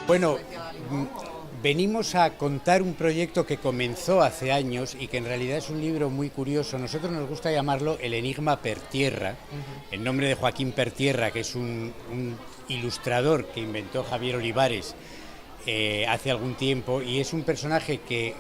Bueno, venimos a contar un proyecto que comenzó hace años y que en realidad es un libro muy curioso. Nosotros nos gusta llamarlo El enigma Pertierra, en nombre de Joaquín Pertierra, que es un ilustrador que inventó Javier Olivares hace algún tiempo, y es un personaje que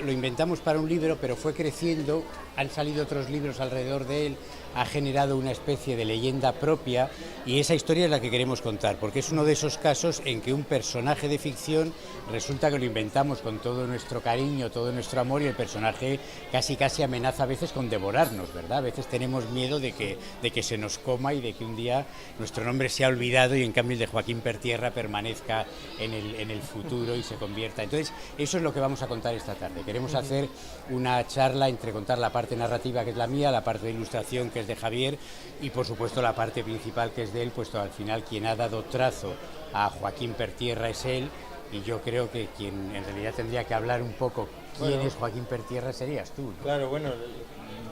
lo inventamos para un libro, pero fue creciendo, han salido otros libros alrededor de él, ha generado una especie de leyenda propia, y esa historia es la que queremos contar, porque es uno de esos casos en que un personaje de ficción resulta que lo inventamos con todo nuestro cariño, todo nuestro amor, y el personaje casi amenaza a veces con devorarnos, ¿verdad? A veces tenemos miedo de que se nos coma y de que un día nuestro nombre sea olvidado y en cambio el de Joaquín Pertierra permanezca en el futuro y se convierta. Entonces, eso es lo que vamos a contar esta tarde. Queremos hacer una charla entre contar la parte narrativa, que es la mía, la parte de ilustración, que es de Javier, y por supuesto la parte principal, que es de él, puesto al final quien ha dado trazo a Joaquín Pertierra es él, y yo creo que quien en realidad tendría que hablar un poco quién es Joaquín Pertierra serías tú, ¿no? Claro, bueno,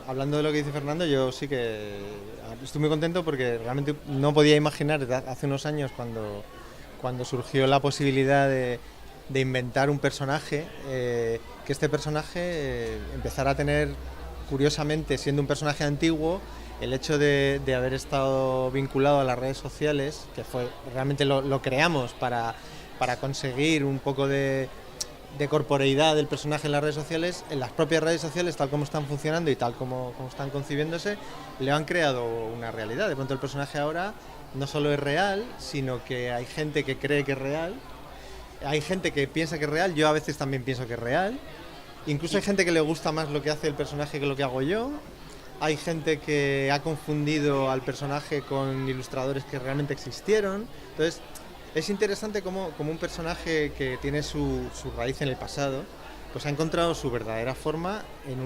hablando de lo que dice Fernando, yo sí que estoy muy contento porque realmente no podía imaginar hace unos años cuando surgió la posibilidad de inventar un personaje, que este personaje empezara a tener, curiosamente, siendo un personaje antiguo, el hecho de haber estado vinculado a las redes sociales, que fue realmente lo creamos para conseguir un poco de corporeidad del personaje en las redes sociales. En las propias redes sociales, tal como están funcionando y tal como están concibiéndose, le han creado una realidad. De pronto el personaje ahora no solo es real, sino que hay gente que cree que es real, hay gente que piensa que es real, yo a veces también pienso que es real, incluso hay gente que le gusta más lo que hace el personaje que lo que hago yo, hay gente que ha confundido al personaje con ilustradores que realmente existieron. Entonces es interesante como un personaje que tiene su raíz en el pasado, pues ha encontrado su verdadera forma en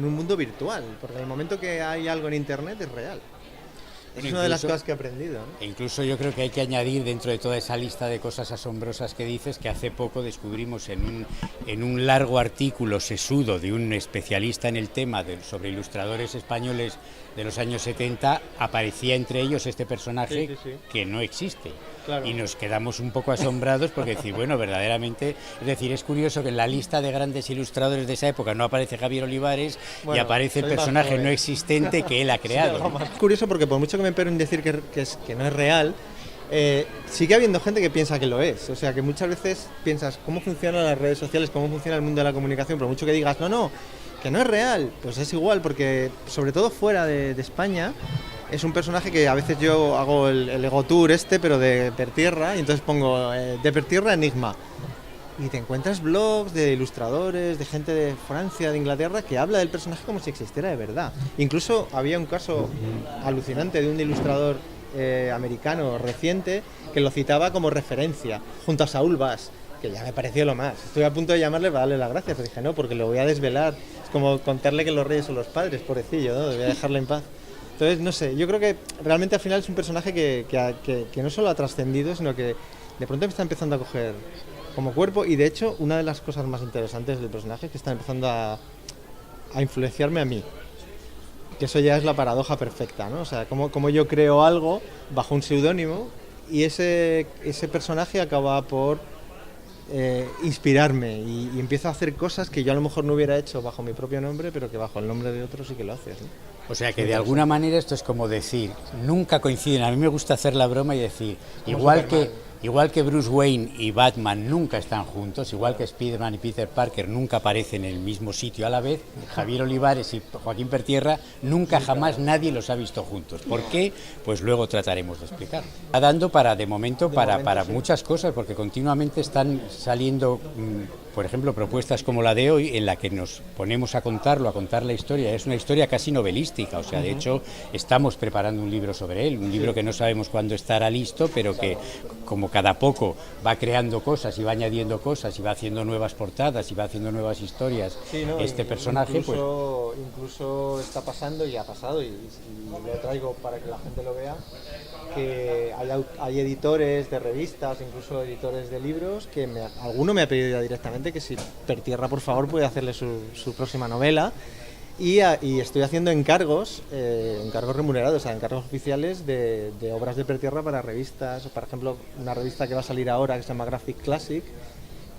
un mundo virtual, porque en el momento que hay algo en internet es real. Es una de las cosas que he aprendido, ¿no? Incluso yo creo que hay que añadir dentro de toda esa lista de cosas asombrosas que dices, que hace poco descubrimos en un largo artículo sesudo de un especialista en el tema sobre ilustradores españoles de los años 70, aparecía entre ellos este personaje que no existe. Claro. Y nos quedamos un poco asombrados porque decir, bueno, verdaderamente, es decir, es curioso que en la lista de grandes ilustradores de esa época no aparece Javier Olivares, y aparece el personaje no existente que él ha creado. Sí, es curioso porque por mucho que me empero en decir que no es real, sigue habiendo gente que piensa que lo es. O sea, que muchas veces piensas cómo funcionan las redes sociales, cómo funciona el mundo de la comunicación, por mucho que digas, no, que no es real, pues es igual, porque sobre todo fuera de España, es un personaje que a veces yo hago el ego tour pero de Pertierra, y entonces pongo de Pertierra Enigma. Y te encuentras blogs de ilustradores, de gente de Francia, de Inglaterra, que habla del personaje como si existiera de verdad. Incluso había un caso alucinante de un ilustrador americano reciente que lo citaba como referencia, junto a Saúl Bass, que ya me pareció lo más. Estoy a punto de llamarle para darle las gracias, pero dije no, porque lo voy a desvelar. Es como contarle que los reyes son los padres, pobrecillo, ¿no? Voy a dejarle en paz. Entonces, no sé, yo creo que realmente al final es un personaje que no solo ha trascendido, sino que de pronto está empezando a coger como cuerpo, y de hecho una de las cosas más interesantes del personaje es que está empezando a influenciarme a mí, que eso ya es la paradoja perfecta, ¿no? O sea, como yo creo algo bajo un seudónimo y ese personaje acaba por inspirarme y empiezo a hacer cosas que yo a lo mejor no hubiera hecho bajo mi propio nombre, pero que bajo el nombre de otro sí que lo haces, ¿no? O sea que de alguna manera esto es como decir, nunca coinciden. A mí me gusta hacer la broma y decir, igual que Bruce Wayne y Batman nunca están juntos, igual que Spiderman y Peter Parker nunca aparecen en el mismo sitio a la vez, Javier Olivares y Joaquín Pertierra nunca jamás nadie los ha visto juntos. ¿Por qué? Pues luego trataremos de explicar. Está dando de momento para muchas cosas, porque continuamente están saliendo, por ejemplo, propuestas como la de hoy, en la que nos ponemos a contar la historia. Es una historia casi novelística, o sea, de hecho estamos preparando un libro sobre él, un libro que no sabemos cuándo estará listo, pero que como cada poco va creando cosas y va añadiendo cosas y va haciendo nuevas portadas y va haciendo nuevas historias, este personaje incluso está pasando y ha pasado, y lo traigo para que la gente lo vea, que hay editores de revistas, incluso editores de libros, que alguno me ha pedido ya directamente que si Pertierra por favor puede hacerle su próxima novela. Y estoy haciendo encargos remunerados, o sea, encargos oficiales de obras de Pertierra para revistas. Por ejemplo, una revista que va a salir ahora que se llama Graphic Classic,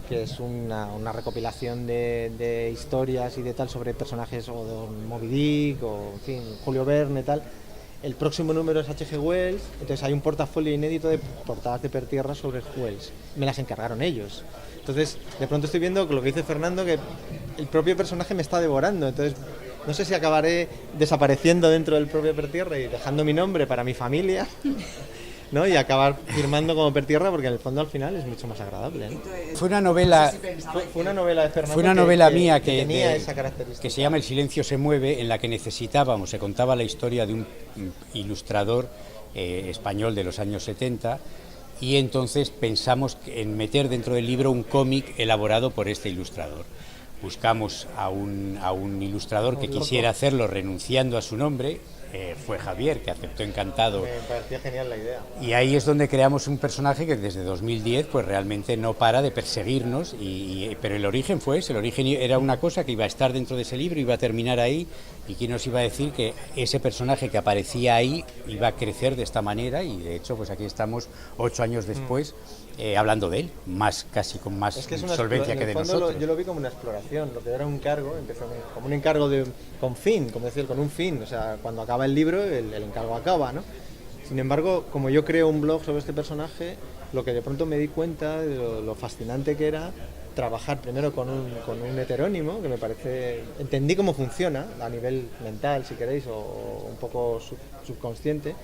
que es una recopilación de historias y de tal sobre personajes o de Moby Dick o, en fin, Julio Verne, tal. El próximo número es H.G. Wells, entonces hay un portafolio inédito de portadas de Pertierra sobre Wells. Me las encargaron ellos. Entonces, de pronto estoy viendo lo que dice Fernando, que el propio personaje me está devorando. Entonces, no sé si acabaré desapareciendo dentro del propio Pertierra y dejando mi nombre para mi familia, ¿no? Y acabar firmando como Pertierra, porque en el fondo al final es mucho más agradable, ¿no? Fue una novela, Fue una novela de Fernando. fue una novela mía que tenía esa característica. que se llama El silencio se mueve, en la que necesitábamos, se contaba la historia de un ilustrador español de los años 70, y entonces pensamos en meter dentro del libro un cómic elaborado por este ilustrador. Buscamos a un ilustrador que quisiera hacerlo renunciando a su nombre. Fue Javier, que aceptó encantado. Me parecía genial la idea. Y ahí es donde creamos un personaje que desde 2010 pues realmente no para de perseguirnos, pero el origen fue ese, el origen era una cosa que iba a estar dentro de ese libro, iba a terminar ahí, y quién nos iba a decir que ese personaje que aparecía ahí iba a crecer de esta manera, y de hecho pues aquí estamos 8 años después hablando de él, casi con más solvencia que de nosotros. Yo lo vi como una exploración, lo que era un encargo, empezó como un encargo con fin, como decir, con un fin, o sea, cuando acaba el libro, el encargo acaba, ¿no? Sin embargo, como yo creo un blog sobre este personaje, lo que de pronto me di cuenta de lo fascinante que era trabajar primero con un heterónimo, que me parece, entendí cómo funciona a nivel mental, si queréis, o un poco subconsciente.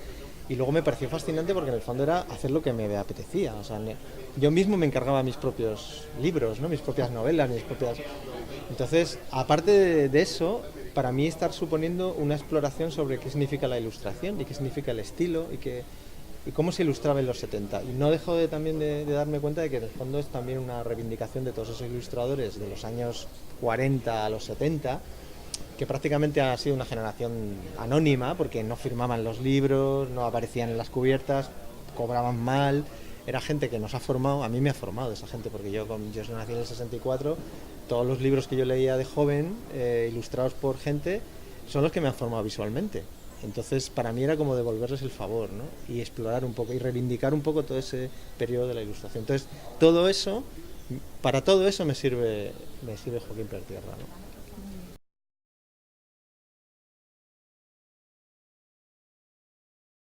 Y luego me pareció fascinante porque en el fondo era hacer lo que me apetecía. O sea, yo mismo me encargaba mis propios libros, ¿no? Mis propias novelas, mis propias... Entonces, aparte de eso, para mí estar suponiendo una exploración sobre qué significa la ilustración y qué significa el estilo y cómo se ilustraba en los 70. Y no dejo también de darme cuenta de que en el fondo es también una reivindicación de todos esos ilustradores de los años 40 a los 70, que prácticamente ha sido una generación anónima porque no firmaban los libros, no aparecían en las cubiertas, cobraban mal. Era gente que nos ha formado, a mí me ha formado esa gente, porque yo nací en el 64, todos los libros que yo leía de joven, ilustrados por gente, son los que me han formado visualmente. Entonces, para mí era como devolverles el favor, ¿no? Y explorar un poco y reivindicar un poco todo ese periodo de la ilustración. Entonces, para todo eso me sirve Joaquín Pertierra, ¿no?